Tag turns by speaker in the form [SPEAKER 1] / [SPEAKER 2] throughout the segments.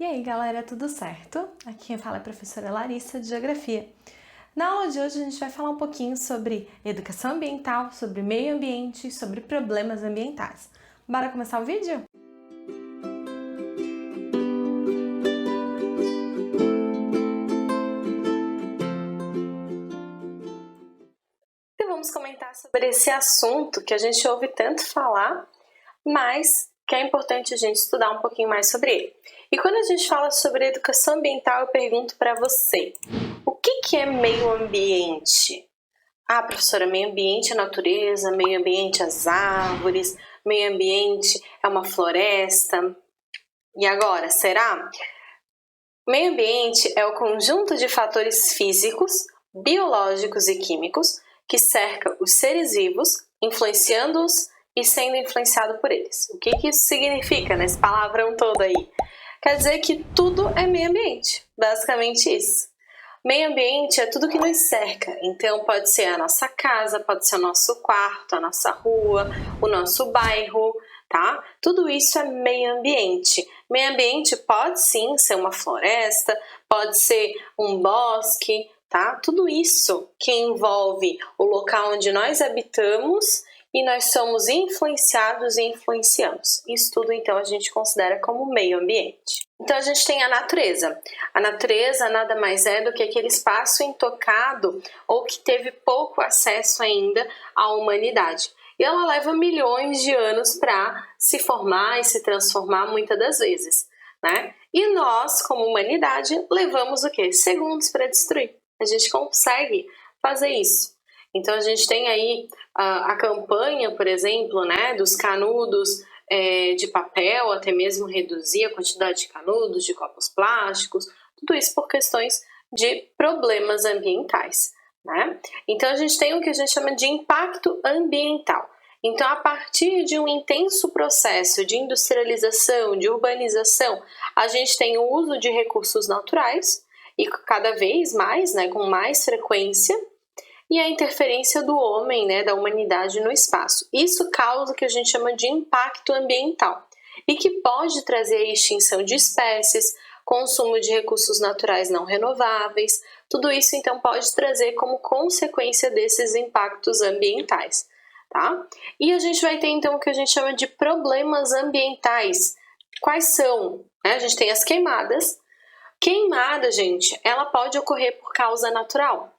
[SPEAKER 1] E aí galera, tudo certo? Aqui quem fala é a professora Larissa de Geografia. Na aula de hoje a gente vai falar um pouquinho sobre educação ambiental, sobre meio ambiente e sobre problemas ambientais. Bora começar o vídeo? Então vamos comentar sobre esse assunto que a gente ouve tanto falar, mas que é importante a gente estudar um pouquinho mais sobre ele. E quando a gente fala sobre educação ambiental, eu pergunto para você, o que é meio ambiente? Ah, professora, meio ambiente é natureza, meio ambiente é as árvores, meio ambiente é uma floresta. E agora, será? Meio ambiente é o conjunto de fatores físicos, biológicos e químicos que cerca os seres vivos, influenciando-os e sendo influenciado por eles. O que isso significa nesse palavrão todo aí? Quer dizer que tudo é meio ambiente, basicamente isso. Meio ambiente é tudo que nos cerca, então pode ser a nossa casa, pode ser o nosso quarto, a nossa rua, o nosso bairro, tá? Tudo isso é meio ambiente. Meio ambiente pode sim ser uma floresta, pode ser um bosque, tá? Tudo isso que envolve o local onde nós habitamos e nós somos influenciados e influenciamos. Isso tudo, então, a gente considera como meio ambiente. Então, a gente tem a natureza. A natureza nada mais é do que aquele espaço intocado ou que teve pouco acesso ainda à humanidade. E ela leva milhões de anos para se formar e se transformar muitas das vezes, né? E nós, como humanidade, levamos o quê? Segundos para destruir. A gente consegue fazer isso. Então a gente tem aí a campanha, por exemplo, né, dos canudos de papel, até mesmo reduzir a quantidade de canudos, de copos plásticos, tudo isso por questões de problemas ambientais, né? Então a gente tem o que a gente chama de impacto ambiental. Então, a partir de um intenso processo de industrialização, de urbanização, a gente tem o uso de recursos naturais e cada vez mais, né, com mais frequência, e a interferência do homem, né, da humanidade no espaço. Isso causa o que a gente chama de impacto ambiental e que pode trazer a extinção de espécies, consumo de recursos naturais não renováveis. Tudo isso, então, pode trazer como consequência desses impactos ambientais, tá? E a gente vai ter, então, o que a gente chama de problemas ambientais. Quais são? A gente tem as queimadas. Queimada, gente, ela pode ocorrer por causa natural.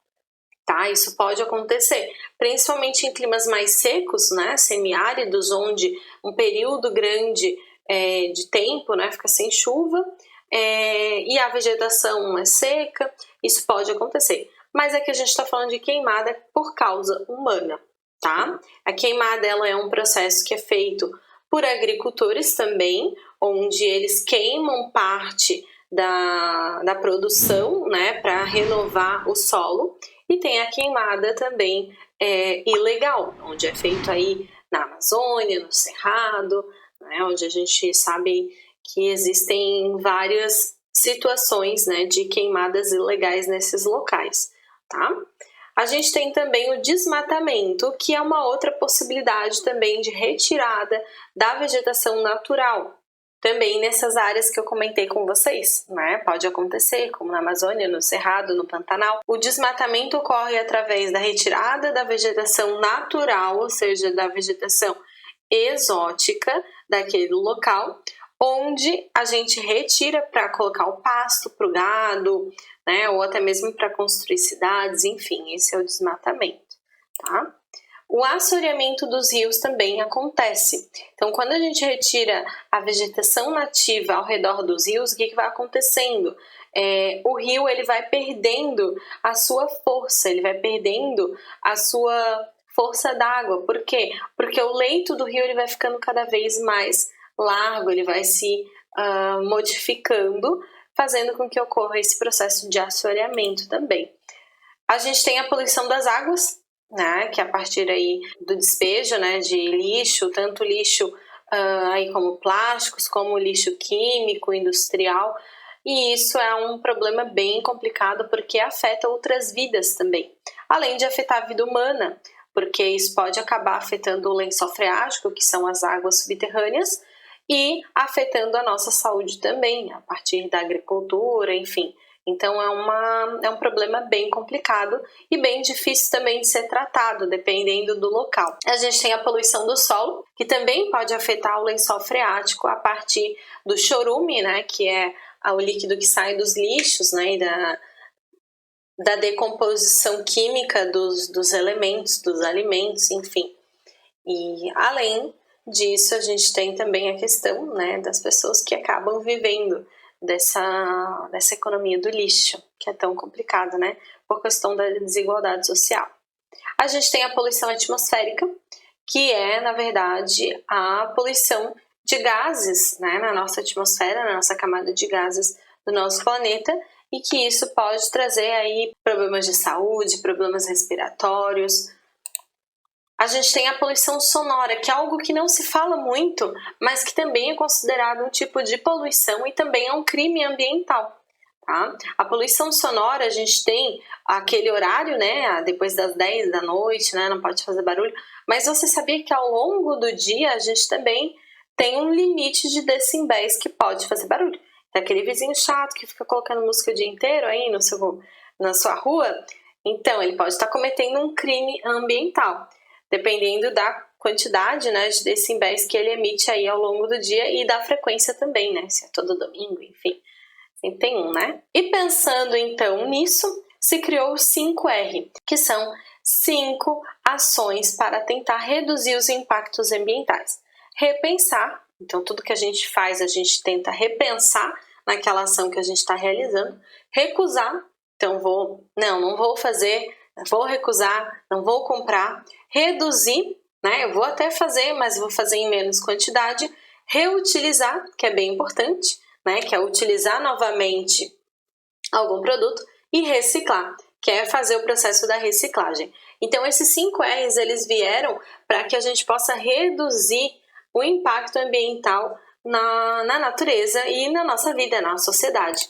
[SPEAKER 1] Tá, isso pode acontecer, principalmente em climas mais secos, né, semiáridos, onde um período grande de tempo, né, fica sem chuva e a vegetação é seca, isso pode acontecer. Mas aqui a gente está falando de queimada por causa humana, tá? A queimada ela é um processo que é feito por agricultores também, onde eles queimam parte da produção, né, para renovar o solo. E tem a queimada também ilegal, onde é feito aí na Amazônia, no Cerrado, né, onde a gente sabe que existem várias situações, né, de queimadas ilegais nesses locais, tá? A gente tem também o desmatamento, que é uma outra possibilidade também de retirada da vegetação natural, também nessas áreas que eu comentei com vocês, né? Pode acontecer, como na Amazônia, no Cerrado, no Pantanal. O desmatamento ocorre através da retirada da vegetação natural, ou seja, da vegetação exótica daquele local, onde a gente retira para colocar o pasto para o gado, né? Ou até mesmo para construir cidades, enfim, esse é o desmatamento, tá? O assoreamento dos rios também acontece. Então, quando a gente retira a vegetação nativa ao redor dos rios, o que vai acontecendo? O rio ele vai perdendo a sua força, ele vai perdendo a sua força d'água. Por quê? Porque o leito do rio ele vai ficando cada vez mais largo, ele vai se modificando, fazendo com que ocorra esse processo de assoreamento também. A gente tem a poluição das águas, né, que é a partir aí do despejo, né, de lixo, tanto lixo aí como plásticos, como lixo químico, industrial, e isso é um problema bem complicado porque afeta outras vidas também, além de afetar a vida humana, porque isso pode acabar afetando o lençol freático, que são as águas subterrâneas, e afetando a nossa saúde também, a partir da agricultura, enfim. Então é um problema bem complicado e bem difícil também de ser tratado, dependendo do local. A gente tem a poluição do solo, que também pode afetar o lençol freático a partir do chorume, né, que é o líquido que sai dos lixos, né, e da decomposição química dos elementos, dos alimentos, enfim. E além disso, a gente tem também a questão, né, das pessoas que acabam vivendo dessa economia do lixo, que é tão complicado, né, por questão da desigualdade social. A gente tem a poluição atmosférica, que é, na verdade, a poluição de gases, né, na nossa atmosfera, na nossa camada de gases do nosso planeta, e que isso pode trazer aí problemas de saúde, problemas respiratórios. A gente tem a poluição sonora, que é algo que não se fala muito, mas que também é considerado um tipo de poluição e também é um crime ambiental. Tá? A poluição sonora, a gente tem aquele horário, né, depois das 10 da noite, né, não pode fazer barulho, mas você sabia que ao longo do dia a gente também tem um limite de decibéis que pode fazer barulho. Daquele vizinho chato que fica colocando música o dia inteiro aí na sua rua, então ele pode estar cometendo um crime ambiental, dependendo da quantidade, né, de decibéis que ele emite aí ao longo do dia e da frequência também, né, se é todo domingo, enfim, sempre tem um, né? E pensando então nisso, se criou o 5R, que são 5 ações para tentar reduzir os impactos ambientais. Repensar, então tudo que a gente faz, a gente tenta repensar naquela ação que a gente está realizando. Recusar, então não vou fazer, vou recusar, não vou comprar. Reduzir, né? Eu vou até fazer, mas vou fazer em menos quantidade. Reutilizar, que é bem importante, né? Que é utilizar novamente algum produto. E reciclar, que é fazer o processo da reciclagem. Então, esses 5 R's, eles vieram para que a gente possa reduzir o impacto ambiental na natureza e na nossa vida, na sociedade.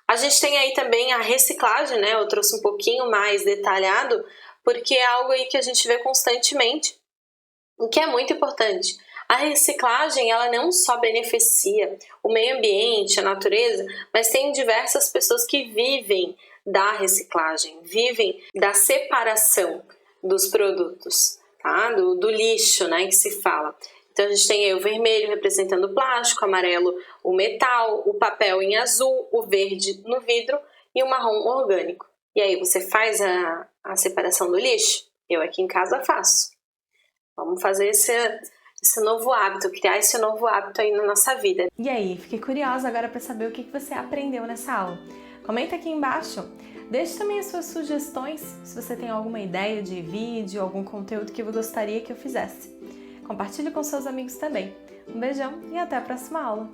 [SPEAKER 1] A gente tem aí também a reciclagem, né? Eu trouxe um pouquinho mais detalhado, porque é algo aí que a gente vê constantemente, o que é muito importante. A reciclagem, ela não só beneficia o meio ambiente, a natureza, mas tem diversas pessoas que vivem da reciclagem, vivem da separação dos produtos, tá? Do lixo, né, que se fala. Então a gente tem aí o vermelho representando o plástico, o amarelo o metal, o papel em azul, o verde no vidro e o marrom orgânico. E aí você faz a separação do lixo? Eu aqui em casa faço. Vamos fazer esse novo hábito, criar esse novo hábito aí na nossa vida.
[SPEAKER 2] E aí, fiquei curiosa agora para saber o que você aprendeu nessa aula. Comenta aqui embaixo. Deixe também as suas sugestões, se você tem alguma ideia de vídeo, algum conteúdo que você gostaria que eu fizesse. Compartilhe com seus amigos também. Um beijão e até a próxima aula!